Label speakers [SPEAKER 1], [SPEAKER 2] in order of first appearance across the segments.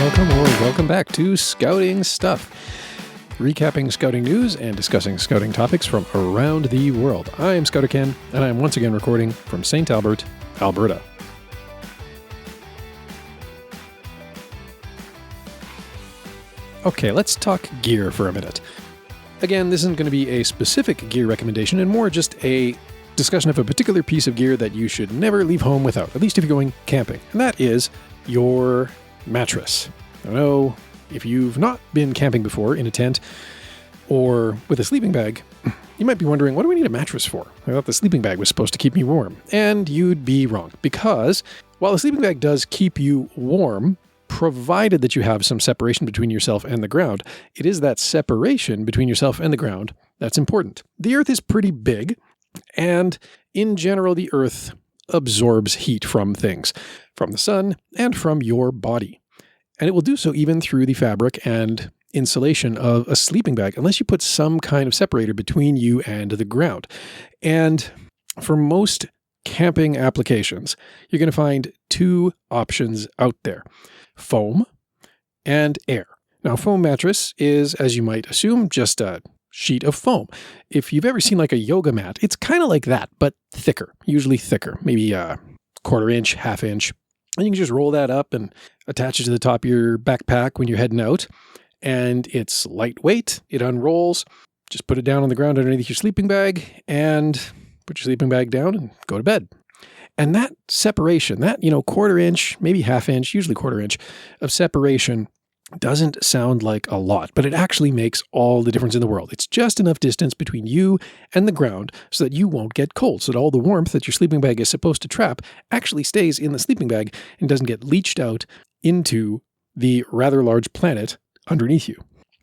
[SPEAKER 1] welcome back to Scouting Stuff, recapping scouting news and discussing scouting topics from around the world. I am Scouter Ken, and I am once again recording from St. Albert, Alberta. Okay, let's talk gear for a minute. Again, this isn't going to be a specific gear recommendation and more just a discussion of a particular piece of gear that you should never leave home without, at least if you're going camping, and that is your mattress. I know if you've not been camping before in a tent or with a sleeping bag, you might be wondering, what do I need a mattress for? I thought the sleeping bag was supposed to keep me warm. And you'd be wrong, because while the sleeping bag does keep you warm, provided that you have some separation between yourself and the ground, it is that separation between yourself and the ground that's important. The Earth is pretty big, and in general, the Earth absorbs heat from things, from the sun and from your body. And it will do so even through the fabric and insulation of a sleeping bag, unless you put some kind of separator between you and the ground. And for most camping applications, you're going to find two options out there: foam and air. Now, foam mattress is, as you might assume, just a sheet of foam. If you've ever seen like a yoga mat, it's kind of like that, but thicker, usually thicker, maybe a quarter inch, half inch. And you can just roll that up and attach it to the top of your backpack when you're heading out. And it's lightweight, it unrolls. Just put it down on the ground underneath your sleeping bag and put your sleeping bag down and go to bed. And that separation, that, quarter inch, maybe half inch, usually quarter inch of separation doesn't sound like a lot, but it actually makes all the difference in the world. It's just enough distance between you and the ground so that you won't get cold, so that all the warmth that your sleeping bag is supposed to trap actually stays in the sleeping bag and doesn't get leached out into the rather large planet underneath you.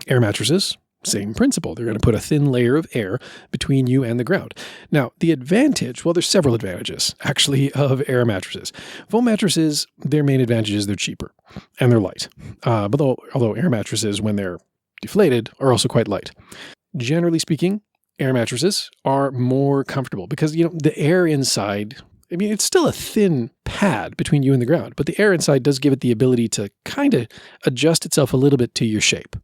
[SPEAKER 1] Air mattresses, same principle. They're going to put a thin layer of air between you and the ground. Now, the advantage, well, there's several advantages, actually, of air mattresses. Foam mattresses, their main advantage is they're cheaper and they're light. Although air mattresses, when they're deflated, are also quite light. Generally speaking, air mattresses are more comfortable because, the air inside, it's still a thin pad between you and the ground, but the air inside does give it the ability to kind of adjust itself a little bit to your shape.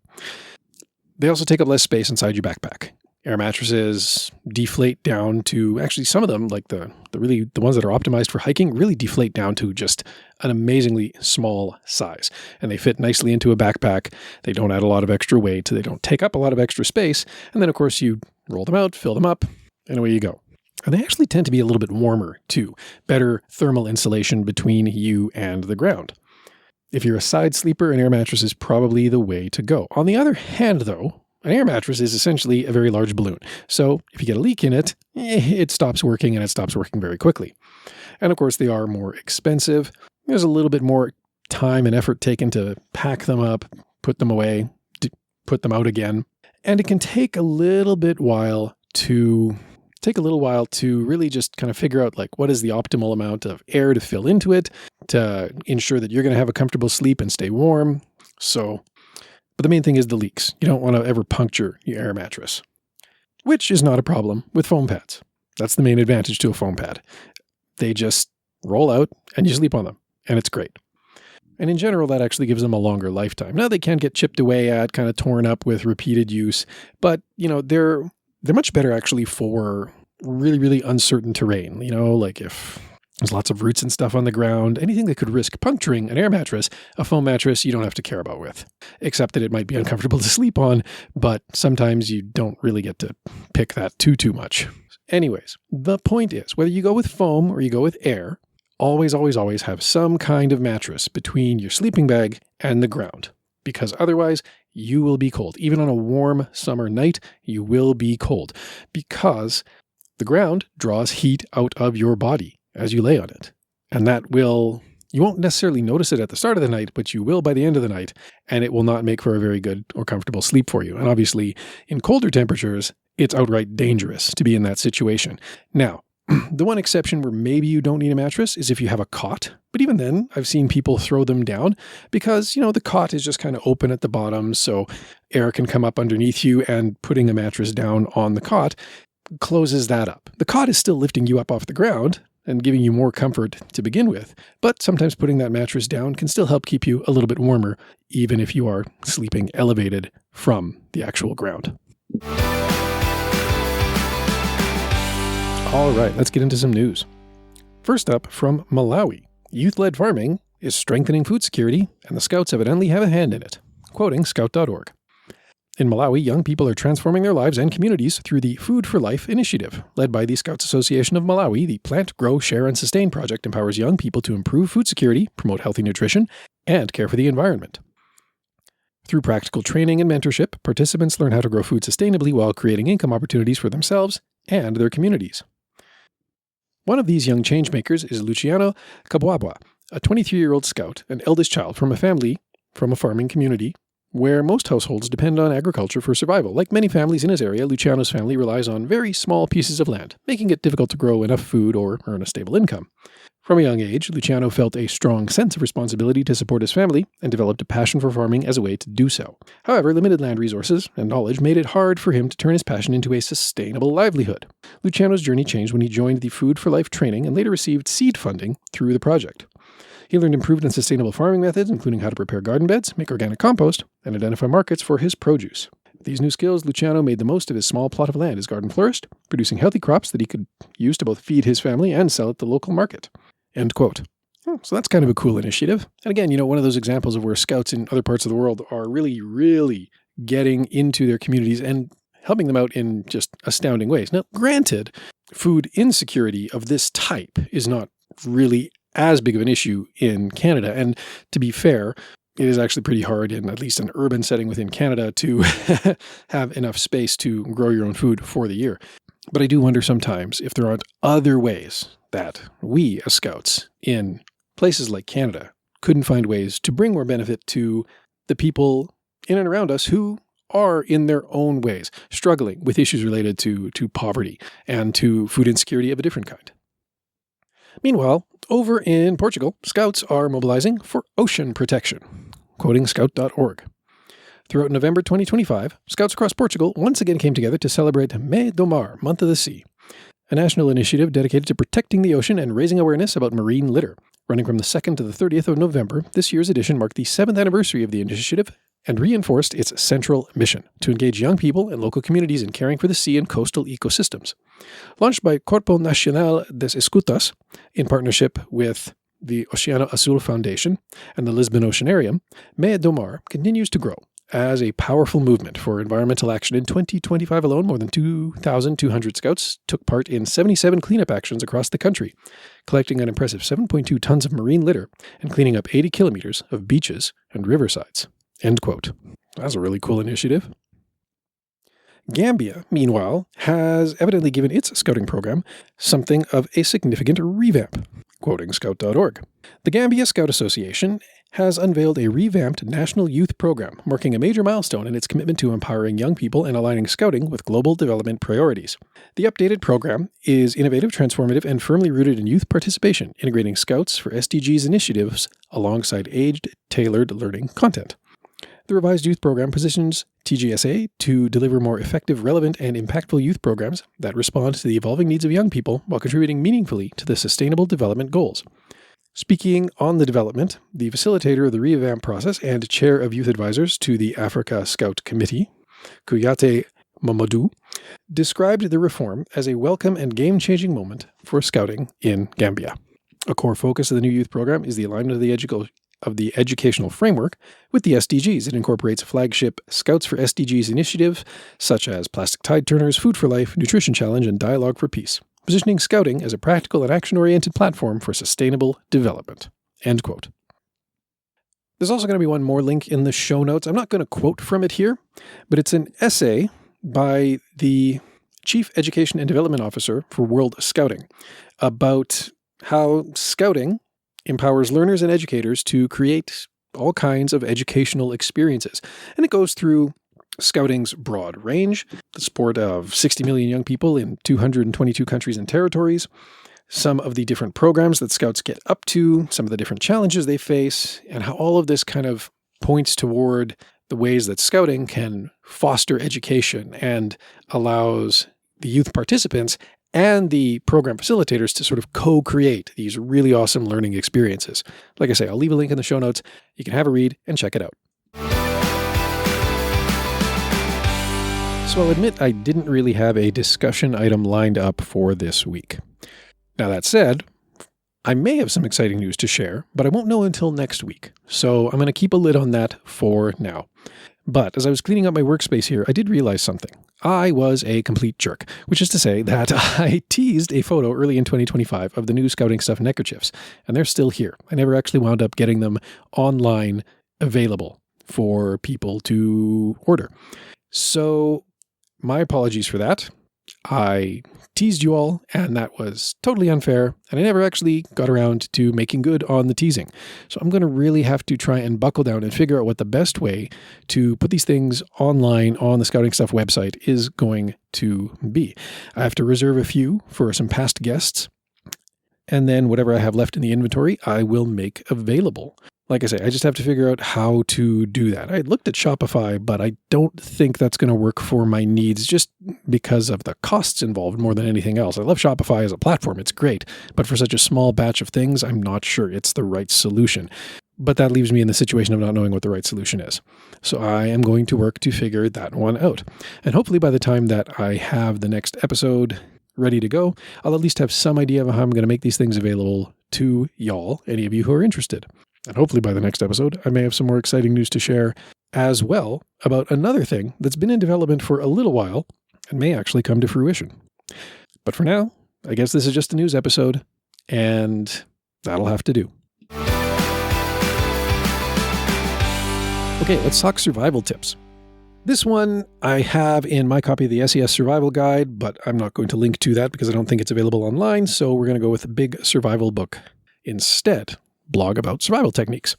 [SPEAKER 1] They also take up less space inside your backpack. Air mattresses deflate down to, actually some of them, like the ones that are optimized for hiking, really deflate down to just an amazingly small size. And they fit nicely into a backpack. They don't add a lot of extra weight. They don't take up a lot of extra space. And then, of course, you roll them out, fill them up, and away you go. And they actually tend to be a little bit warmer, too. Better thermal insulation between you and the ground. If you're a side sleeper, an air mattress is probably the way to go. On the other hand, though, an air mattress is essentially a very large balloon. So if you get a leak in it, it stops working, and it stops working very quickly. And of course, they are more expensive. There's a little bit more time and effort taken to pack them up, put them away, put them out again. And it can take a little while to really just kind of figure out, like, what is the optimal amount of air to fill into it to ensure that you're going to have a comfortable sleep and stay warm. But the main thing is the leaks. You don't want to ever puncture your air mattress, which is not a problem with foam pads. That's the main advantage to a foam pad. They just roll out and you sleep on them, and it's great. And in general, that actually gives them a longer lifetime. Now, they can get chipped away at, kind of torn up with repeated use, but, they're much better actually for really, really uncertain terrain. Like if there's lots of roots and stuff on the ground, anything that could risk puncturing an air mattress, a foam mattress you don't have to care about with. Except that it might be uncomfortable to sleep on, but sometimes you don't really get to pick that too much. Anyways, the point is, whether you go with foam or you go with air, always have some kind of mattress between your sleeping bag and the ground. Because otherwise, you will be cold. Even on a warm summer night, you will be cold. Because the ground draws heat out of your body as you lay on it. And you won't necessarily notice it at the start of the night, but you will by the end of the night. And it will not make for a very good or comfortable sleep for you. And obviously, in colder temperatures, it's outright dangerous to be in that situation. Now, the one exception where maybe you don't need a mattress is if you have a cot. But even then, I've seen people throw them down because, the cot is just kind of open at the bottom, so air can come up underneath you, and putting a mattress down on the cot closes that up. The cot is still lifting you up off the ground, and giving you more comfort to begin with, but sometimes putting that mattress down can still help keep you a little bit warmer, even if you are sleeping elevated from the actual ground. All right, let's get into some news. First up, from Malawi, youth-led farming is strengthening food security, and the Scouts evidently have a hand in it. Quoting scout.org. In Malawi, young people are transforming their lives and communities through the Food for Life initiative. Led by the Scouts Association of Malawi, the Plant, Grow, Share, and Sustain project empowers young people to improve food security, promote healthy nutrition, and care for the environment. Through practical training and mentorship, participants learn how to grow food sustainably while creating income opportunities for themselves and their communities. One of these young changemakers is Luciano Kabwabwa, a 23-year-old scout and eldest child from a farming community where most households depend on agriculture for survival. Like many families in his area, Luciano's family relies on very small pieces of land, making it difficult to grow enough food or earn a stable income. From a young age, Luciano felt a strong sense of responsibility to support his family and developed a passion for farming as a way to do so. However, limited land resources and knowledge made it hard for him to turn his passion into a sustainable livelihood. Luciano's journey changed when he joined the Food for Life training and later received seed funding through the project. He learned improved and sustainable farming methods, including how to prepare garden beds, make organic compost, and identify markets for his produce. With these new skills, Luciano made the most of his small plot of land. His garden flourished, producing healthy crops that he could use to both feed his family and sell at the local market. End quote. So that's kind of a cool initiative. And again, one of those examples of where scouts in other parts of the world are really, really getting into their communities and helping them out in just astounding ways. Now, granted, food insecurity of this type is not really as big of an issue in Canada. And to be fair, it is actually pretty hard in at least an urban setting within Canada to have enough space to grow your own food for the year. But I do wonder sometimes if there aren't other ways that we as scouts in places like Canada couldn't find ways to bring more benefit to the people in and around us who are in their own ways struggling with issues related to poverty and to food insecurity of a different kind. Meanwhile, over in Portugal, scouts are mobilizing for ocean protection. Quoting scout.org. Throughout November 2025, scouts across Portugal once again came together to celebrate Mês do Mar, Month of the Sea, a national initiative dedicated to protecting the ocean and raising awareness about marine litter. Running from the 2nd to the 30th of November, this year's edition marked the 7th anniversary of the initiative and reinforced its central mission to engage young people and local communities in caring for the sea and coastal ecosystems. Launched by Corpo Nacional das Escutas in partnership with the Oceano Azul Foundation and the Lisbon Oceanarium, Mês do Mar continues to grow as a powerful movement for environmental action. In 2025 alone, more than 2,200 scouts took part in 77 cleanup actions across the country, collecting an impressive 7.2 tons of marine litter and cleaning up 80 kilometers of beaches and riversides. End quote. That's a really cool initiative. Gambia, meanwhile, has evidently given its scouting program something of a significant revamp. Quoting scout.org. The Gambia Scout Association has unveiled a revamped national youth program, marking a major milestone in its commitment to empowering young people and aligning scouting with global development priorities. The updated program is innovative, transformative, and firmly rooted in youth participation, integrating scouts for SDGs initiatives alongside age-tailored learning content. The revised youth program positions TGSA to deliver more effective, relevant, and impactful youth programs that respond to the evolving needs of young people while contributing meaningfully to the Sustainable Development Goals. Speaking on the development, the facilitator of the revamp process and chair of youth advisors to the Africa Scout Committee, Kuyate Mamadou, described the reform as a welcome and game-changing moment for scouting in Gambia. A core focus of the new youth program is the alignment of the educational framework with the SDGs. It incorporates flagship Scouts for SDGs initiatives such as Plastic Tide Turners, Food for Life, Nutrition Challenge, and Dialogue for Peace, positioning scouting as a practical and action-oriented platform for sustainable development. End quote. There's also going to be one more link in the show notes. I'm not going to quote from it here, but it's an essay by the Chief Education and Development Officer for World Scouting about how scouting empowers learners and educators to create all kinds of educational experiences. And it goes through scouting's broad range, the sport of 60 million young people in 222 countries and territories, some of the different programs that scouts get up to, some of the different challenges they face, and how all of this kind of points toward the ways that scouting can foster education and allows the youth participants and the program facilitators to sort of co-create these really awesome learning experiences. Like I say, I'll leave a link in the show notes. You can have a read and check it out. So I'll admit I didn't really have a discussion item lined up for this week. Now that said, I may have some exciting news to share, but I won't know until next week. So I'm going to keep a lid on that for now. But as I was cleaning up my workspace here, I did realize something. I was a complete jerk, which is to say that I teased a photo early in 2025 of the new Scouting Stuff neckerchiefs, and they're still here. I never actually wound up getting them online available for people to order. So my apologies for that. I teased you all, and that was totally unfair, and I never actually got around to making good on the teasing. So I'm going to really have to try and buckle down and figure out what the best way to put these things online on the Scouting Stuff website is going to be. I have to reserve a few for some past guests, and then whatever I have left in the inventory, I will make available. Like I say, I just have to figure out how to do that. I looked at Shopify, but I don't think that's going to work for my needs just because of the costs involved more than anything else. I love Shopify as a platform. It's great. But for such a small batch of things, I'm not sure it's the right solution. But that leaves me in the situation of not knowing what the right solution is. So I am going to work to figure that one out. And hopefully by the time that I have the next episode ready to go, I'll at least have some idea of how I'm going to make these things available to y'all, any of you who are interested. And hopefully by the next episode, I may have some more exciting news to share as well about another thing that's been in development for a little while and may actually come to fruition. But for now, I guess this is just a news episode, and that'll have to do. Okay, let's talk survival tips. This one I have in my copy of the SES Survival Guide, but I'm not going to link to that because I don't think it's available online, so we're going to go with a big survival book instead. Blog about survival techniques.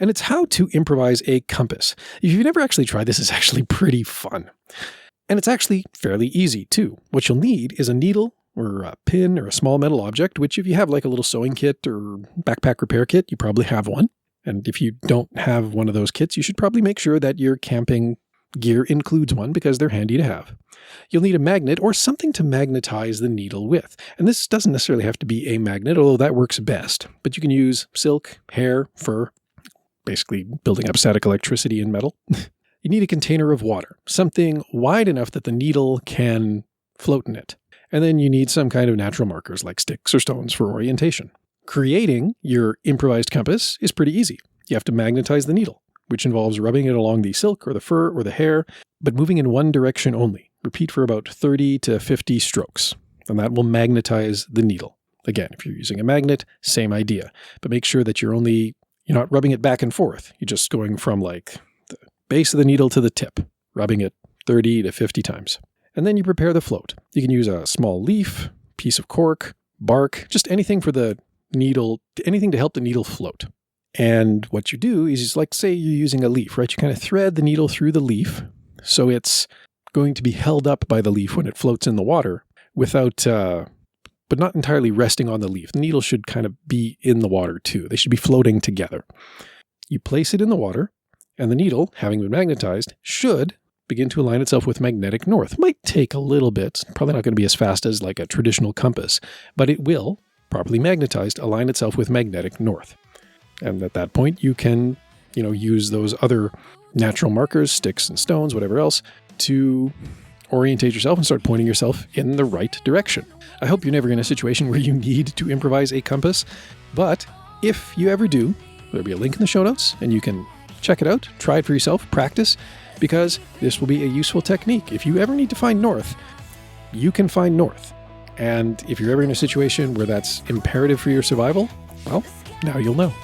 [SPEAKER 1] And it's how to improvise a compass. If you've never actually tried this, it's actually pretty fun. And it's actually fairly easy too. What you'll need is a needle or a pin or a small metal object, which if you have like a little sewing kit or backpack repair kit, you probably have one. And if you don't have one of those kits, you should probably make sure that your camping gear includes one because they're handy to have. You'll need a magnet or something to magnetize the needle with. And this doesn't necessarily have to be a magnet, although that works best. But you can use silk, hair, fur, basically building up static electricity in metal. You need a container of water, something wide enough that the needle can float in it. And then you need some kind of natural markers like sticks or stones for orientation. Creating your improvised compass is pretty easy. You have to magnetize the needle, which involves rubbing it along the silk or the fur or the hair, but moving in one direction only. Repeat for about 30 to 50 strokes, and that will magnetize the needle. Again, if you're using a magnet, same idea, but make sure that you're not rubbing it back and forth. You're just going from like the base of the needle to the tip, rubbing it 30 to 50 times. And then you prepare the float. You can use a small leaf, piece of cork, bark, just anything for the needle, anything to help the needle float. And what you do is like, say you're using a leaf, right? You kind of thread the needle through the leaf. So it's going to be held up by the leaf when it floats in the water without, but not entirely resting on the leaf. The needle should kind of be in the water too. They should be floating together. You place it in the water and the needle, having been magnetized, should begin to align itself with magnetic north. It might take a little bit, probably not going to be as fast as like a traditional compass, but it will, properly magnetized, align itself with magnetic north. And at that point, you can, use those other natural markers, sticks and stones, whatever else, to orientate yourself and start pointing yourself in the right direction. I hope you're never in a situation where you need to improvise a compass, but if you ever do, there'll be a link in the show notes and you can check it out, try it for yourself, practice, because this will be a useful technique. If you ever need to find north, you can find north. And if you're ever in a situation where that's imperative for your survival, well, now you'll know.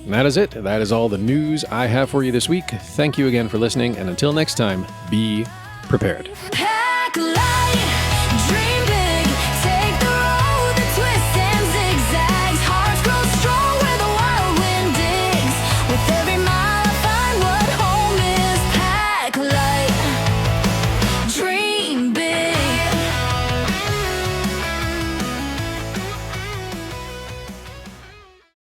[SPEAKER 1] And that is it. That is all the news I have for you this week. Thank you again for listening, and until next time, be prepared.